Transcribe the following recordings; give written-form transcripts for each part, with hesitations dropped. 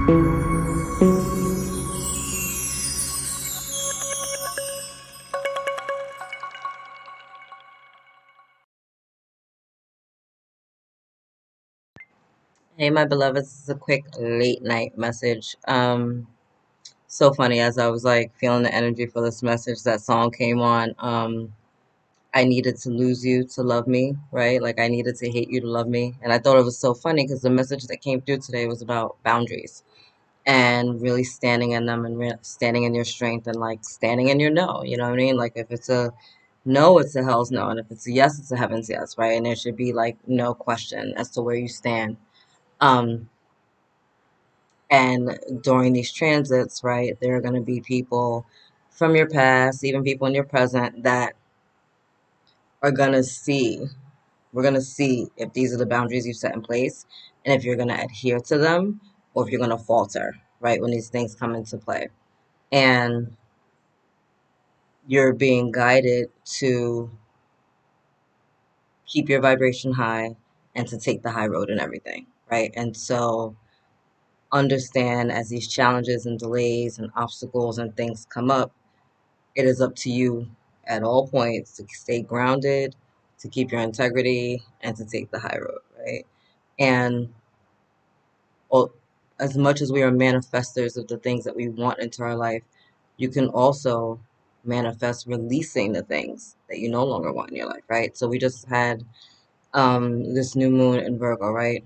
Hey, my beloveds, this is a quick late night message. So funny as I was like feeling the energy for this message, that song came on. I needed to lose you to love me, right? Like I needed to hate you to love me. And I thought it was so funny because the message that came through today was about boundaries and really standing in them and standing in your strength and like standing in your no. You know what I mean? Like if it's a no, it's a hell's no. And if it's a yes, it's a heaven's yes, right? And there should be like no question as to where you stand. Um, And during these transits, right, there are going to be people from your past, even people in your present, that are going to see, we're going to see if these are the boundaries you set in place and if you're going to adhere to them or if you're going to falter, right, when these things come into play. And you're being guided to keep your vibration high and to take the high road and everything, right? And so understand as these challenges and delays and obstacles and things come up, it is up to you at all points to stay grounded, to keep your integrity, and to take the high road, right? And well, as much as we are manifestors of the things that we want into our life, you can also manifest releasing the things that you no longer want in your life, right? So we just had this new moon in Virgo, right?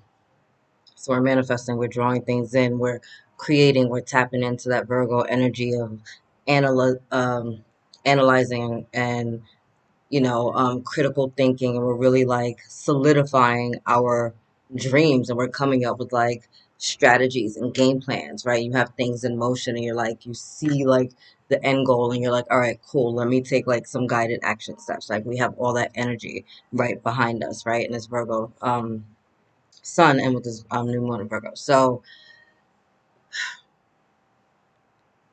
So we're manifesting, we're drawing things in, we're creating, we're tapping into that Virgo energy of analyzing and critical thinking, and we're really like solidifying our dreams, and we're coming up with like strategies and game plans, right? You have things in motion, and you're like, you see like the end goal, and you're like, all right, cool, let me take like some guided action steps. Like we have all that energy right behind us, right? And this Virgo sun, and with this new moon in Virgo. So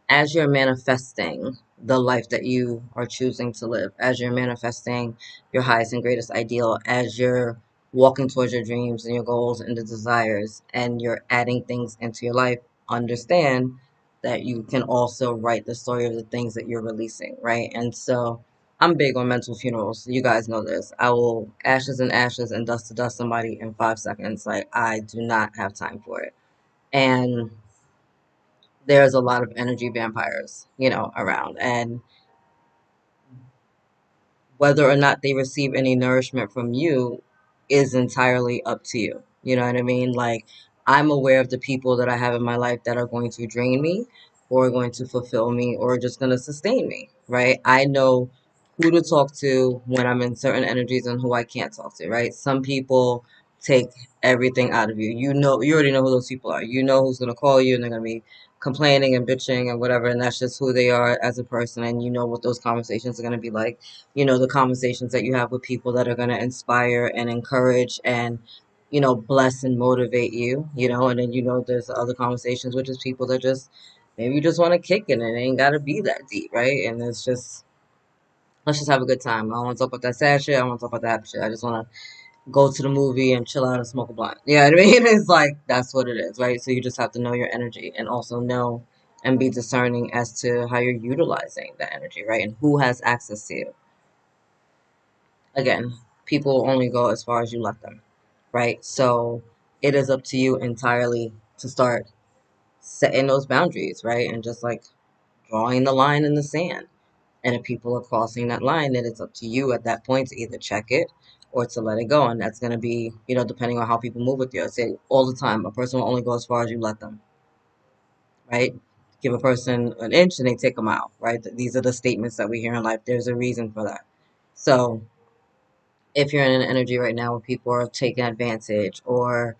as you're manifesting the life that you are choosing to live, as you're manifesting your highest and greatest ideal, as you're walking towards your dreams and your goals and the desires, and you're adding things into your life, understand that you can also write the story of the things that you're releasing, right? And so I'm big on mental funerals. You guys know this. I will ashes and ashes and dust to dust somebody in 5 seconds. Like I do not have time for it. And there's a lot of energy vampires, around. And whether or not they receive any nourishment from you is entirely up to you. You know what I mean? Like, I'm aware of the people that I have in my life that are going to drain me or going to fulfill me or just going to sustain me, right? I know who to talk to when I'm in certain energies and who I can't talk to, right? Some people take everything out of you. You already know who those people are. You know who's going to call you and they're going to be complaining and bitching and whatever, and that's just who they are as a person, and you know what those conversations are going to be like. The conversations that you have with people that are going to inspire and encourage and, bless and motivate you, and then, there's other conversations with just people that just, maybe you just want to kick it and it ain't got to be that deep, right? And it's just, let's just have a good time. I don't want to talk about that sad shit. I don't want to talk about that happy shit. I just want to go to the movie and chill out and smoke a blunt. You know what I mean? It's like, that's what it is, right? So you just have to know your energy and also know and be discerning as to how you're utilizing that energy, right? And who has access to you. Again, people only go as far as you let them, right? So it is up to you entirely to start setting those boundaries, right? And just like drawing the line in the sand. And if people are crossing that line, then it's up to you at that point to either check it or to let it go. And that's going to be, depending on how people move with you. I say all the time, a person will only go as far as you let them, right? Give a person an inch and they take a mile, right? These are the statements that we hear in life. There's a reason for that. So if you're in an energy right now where people are taking advantage or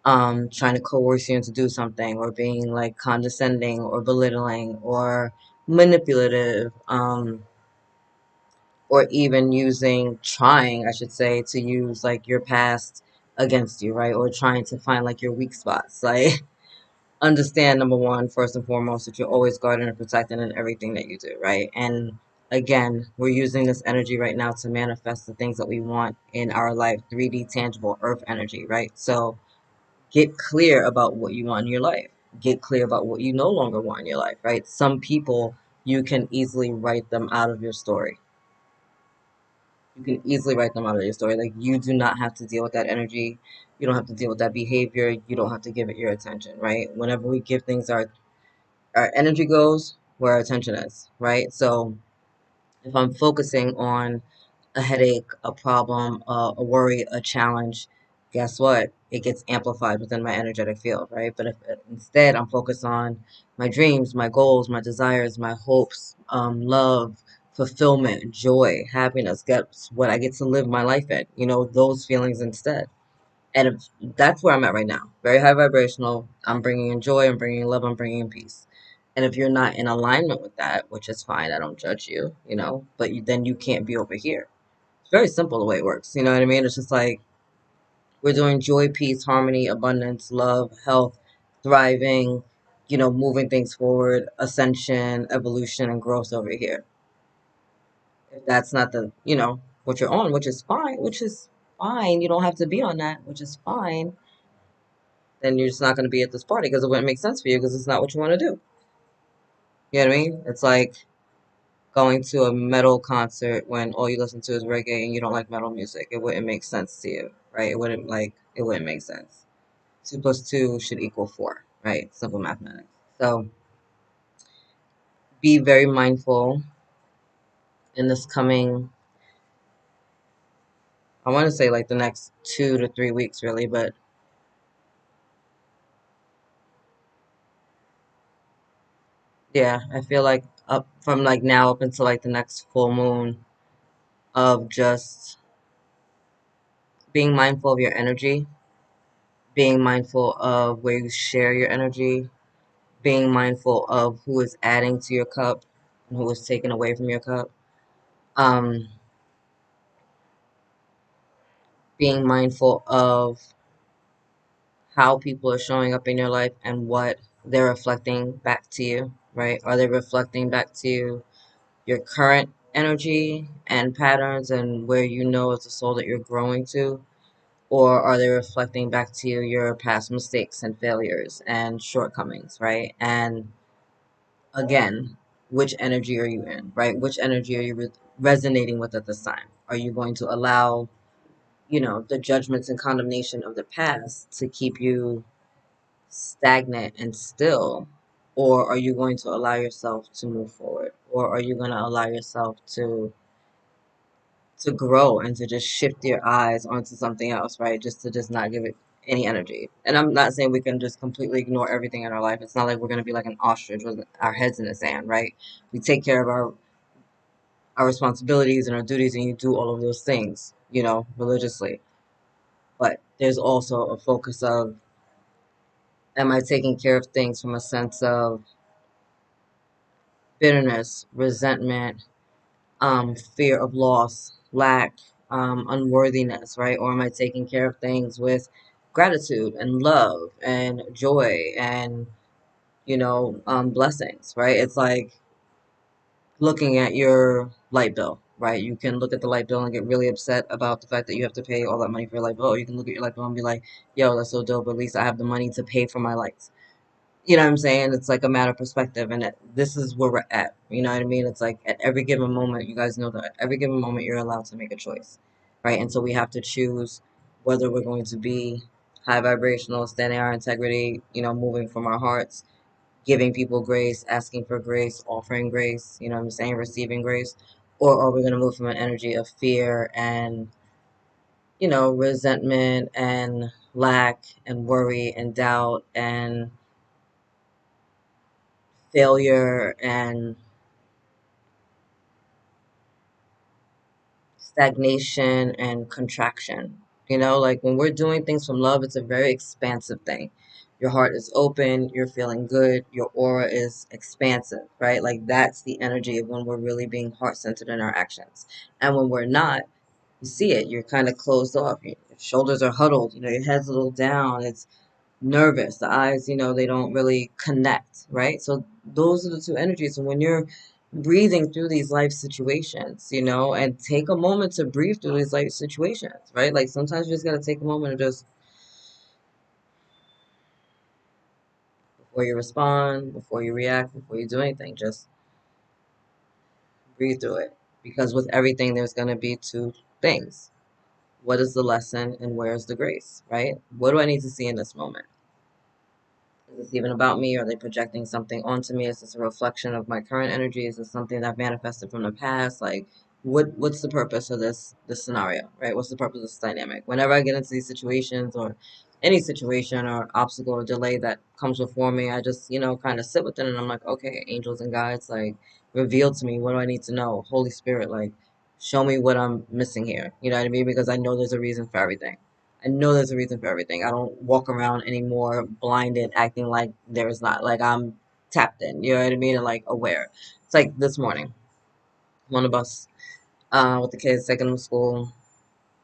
trying to coerce you into do something or being like condescending or belittling or manipulative, or even trying, I should say, to use like your past against you, right? Or trying to find like your weak spots. Like, understand, number one, first and foremost, that you're always guarding and protecting in everything that you do, right? And again, we're using this energy right now to manifest the things that we want in our life, 3D tangible earth energy, right? So get clear about what you want in your life, get clear about what you no longer want in your life, right? Some people, you can easily write them out of your story. You can easily write them out of your story. Like, you do not have to deal with that energy. You don't have to deal with that behavior. You don't have to give it your attention, right? Whenever we give things our energy goes where our attention is, right? So if I'm focusing on a headache, a problem, a worry, a challenge, guess what? It gets amplified within my energetic field, right? But if instead I'm focused on my dreams, my goals, my desires, my hopes, love, fulfillment, joy, happiness, guess what? I get to live my life in, those feelings instead. And if that's where I'm at right now, very high vibrational. I'm bringing in joy, I'm bringing in love, I'm bringing in peace. And if you're not in alignment with that, which is fine, I don't judge you, but then you can't be over here. It's very simple the way it works. You know what I mean? It's just like we're doing joy, peace, harmony, abundance, love, health, thriving, moving things forward, ascension, evolution, and growth over here. If that's not what you're on, which is fine. You don't have to be on that, which is fine. Then you're just not going to be at this party because it wouldn't make sense for you because it's not what you want to do. You know what I mean? It's like going to a metal concert when all you listen to is reggae and you don't like metal music. It wouldn't make sense to you, right? It wouldn't make sense. 2 plus 2 should equal 4, right? Simple mathematics. So be very mindful in this coming, I want to say like the next 2 to 3 weeks really, but yeah, I feel like up from like now up until like the next full moon of just being mindful of your energy, being mindful of where you share your energy, being mindful of who is adding to your cup and who is taken away from your cup. Um, Being mindful of how people are showing up in your life and what they're reflecting back to you, right? Are they reflecting back to you your current energy and patterns and where you know as a soul that you're growing to? Or are they reflecting back to you your past mistakes and failures and shortcomings, right? And again, which energy are you in, right? Which energy are you resonating with at this time? Are you going to allow, the judgments and condemnation of the past to keep you stagnant and still? Or are you going to allow yourself to move forward? Or are you going to allow yourself to grow and to just shift your eyes onto something else, right? Just not give it any energy. And I'm not saying we can just completely ignore everything in our life. It's not like we're going to be like an ostrich with our heads in the sand, right? We take care of our responsibilities and our duties, and you do all of those things, religiously. But there's also a focus of, am I taking care of things from a sense of bitterness, resentment, fear of loss, lack, unworthiness, right? Or am I taking care of things with gratitude and love and joy and, blessings, right? It's like looking at your light bill, right? You can look at the light bill and get really upset about the fact that you have to pay all that money for your light bill. Or you can look at your light bill and be like, yo, that's so dope. At least I have the money to pay for my lights. You know what I'm saying? It's like a matter of perspective, and this is where we're at. You know what I mean? It's like at every given moment, you guys know that at every given moment, you're allowed to make a choice, right? And so we have to choose whether we're going to be high vibrational, standing our integrity, moving from our hearts, giving people grace, asking for grace, offering grace, you know what I'm saying, receiving grace, or are we going to move from an energy of fear and, resentment and lack and worry and doubt and failure and stagnation and contraction. Like when we're doing things from love, it's a very expansive thing. Your heart is open, you're feeling good, your aura is expansive, right? Like that's the energy of when we're really being heart centered in our actions. And when we're not, you see it, you're kind of closed off, your shoulders are huddled, your head's a little down, it's nervous. The eyes, they don't really connect, right? So those are the two energies. And when you're breathing through these life situations, and take a moment to breathe through these life situations, right? Like sometimes you just got to take a moment and just before you respond, before you react, before you do anything. Just breathe through it. Because with everything, there's going to be two things. What is the lesson and where is the grace, right? What do I need to see in this moment? Is this even about me? Are they projecting something onto me? Is this a reflection of my current energy? Is this something that I've manifested from the past? Like, what's the purpose of this scenario, right? What's the purpose of this dynamic? Whenever I get into these situations or any situation or obstacle or delay that comes before me, I just, kind of sit with it and I'm like, okay, angels and guides, like, reveal to me what do I need to know? Holy Spirit, like, show me what I'm missing here. You know what I mean? Because I know there's a reason for everything. I know there's a reason for everything. I don't walk around anymore blinded, acting like there is not. Like I'm tapped in, you know what I mean? And like aware. It's like this morning, one of us with the kids taking them to school.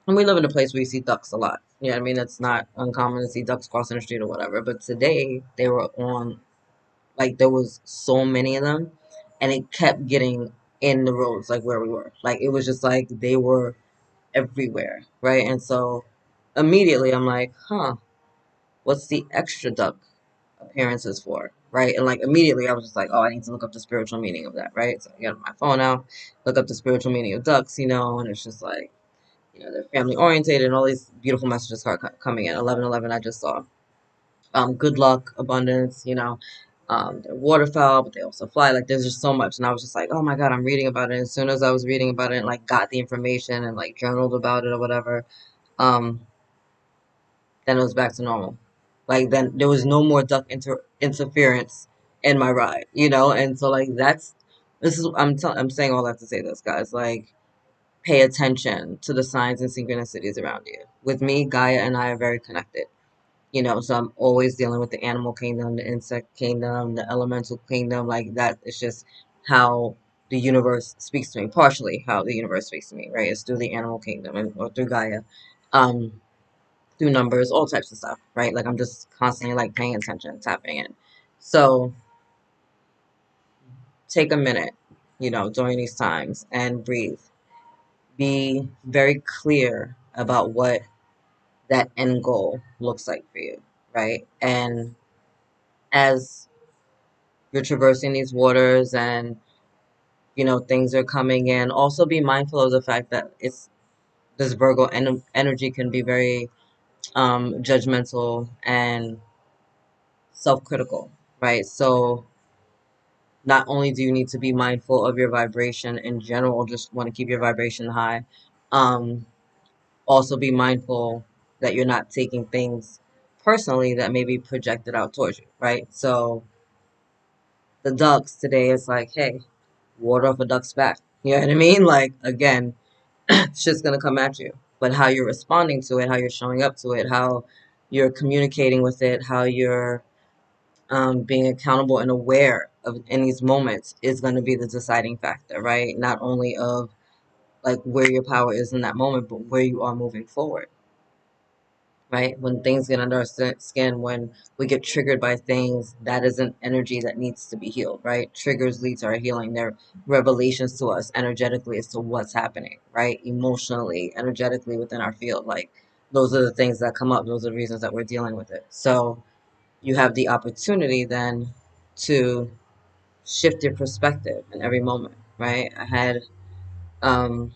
And we live in a place where you see ducks a lot. You know what I mean? It's not uncommon to see ducks crossing the street or whatever. But today they were on, like there was so many of them and it kept getting in the roads like where we were. Like it was just like they were everywhere, right? And so immediately I'm like, huh, what's the extra duck appearances for, right? And like immediately I was just like, oh, I need to look up the spiritual meaning of that, right? So I got my phone out, look up the spiritual meaning of ducks, and it's just like, they're family orientated and all these beautiful messages start coming in. 1111 I just saw. Good luck, abundance, they're waterfowl, but they also fly. Like there's just so much. And I was just like, oh my God, I'm reading about it. And as soon as I was reading about it and like got the information and like journaled about it or whatever, um, then it was back to normal. Like then there was no more duck interference in my ride, And so like I'm saying all that to say this, guys. Like pay attention to the signs and synchronicities around you. With me, Gaia and I are very connected. So I'm always dealing with the animal kingdom, the insect kingdom, the elemental kingdom, like that. It's just how the universe speaks to me, partially how the universe speaks to me, right? It's through the animal kingdom or through Gaia. Um, through numbers, all types of stuff, right? Like I'm just constantly like paying attention, tapping in. So take a minute, during these times and breathe. Be very clear about what that end goal looks like for you, right? And as you're traversing these waters and things are coming in, also be mindful of the fact that it's this Virgo energy can be very judgmental and self-critical, right? So not only do you need to be mindful of your vibration in general, just want to keep your vibration high, um, also be mindful that you're not taking things personally that may be projected out towards you, right? So the ducks today is like, hey, water off a duck's back. You know what I mean? Like, again, it's just going to come at you. But how you're responding to it, how you're showing up to it, how you're communicating with it, how you're being accountable and aware of in these moments is going to be the deciding factor, right? Not only of like where your power is in that moment, but where you are moving forward, right? When things get under our skin, when we get triggered by things, that is an energy that needs to be healed, right? Triggers lead to our healing. They're revelations to us energetically as to what's happening, right? Emotionally, energetically within our field. Like those are the things that come up. Those are the reasons that we're dealing with it. So you have the opportunity then to shift your perspective in every moment, right? I had um,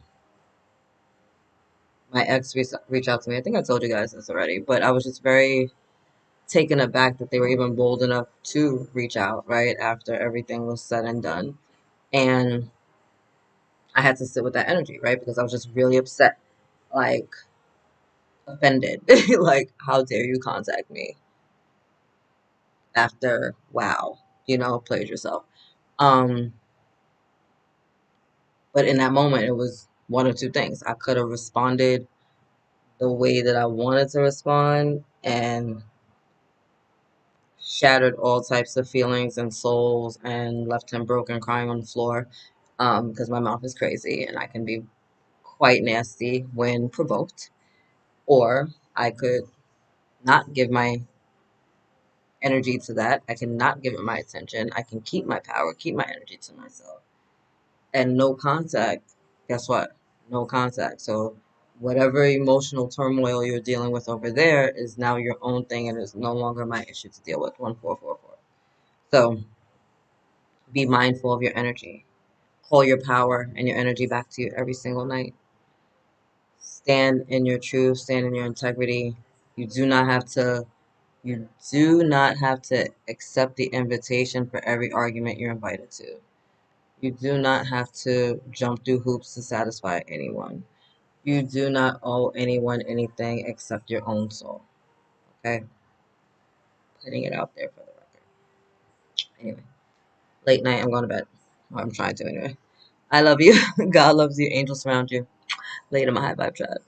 my ex reach out to me. I think I told you guys this already, but I was just very taken aback that they were even bold enough to reach out, right? After everything was said and done. And I had to sit with that energy, right? Because I was just really upset, like offended. Like, how dare you contact me after, wow, played yourself. Um, but in that moment, it was one of two things. I could have responded the way that I wanted to respond and shattered all types of feelings and souls and left him broken crying on the floor because my mouth is crazy and I can be quite nasty when provoked. Or I could not give my energy to that. I can not give it my attention. I can keep my power, keep my energy to myself. And no contact, guess what? No contact. So whatever emotional turmoil you're dealing with over there is now your own thing and is no longer my issue to deal with. 1444. So be mindful of your energy. Call your power and your energy back to you every single night. Stand in your truth, stand in your integrity. You do not have to you do not have to accept the invitation for every argument you're invited to. You do not have to jump through hoops to satisfy anyone. You do not owe anyone anything except your own soul. Okay? Putting it out there for the record. Anyway, late night, I'm going to bed. Or I'm trying to anyway. I love you. God loves you. Angels surround you. Later, my high vibe tribe.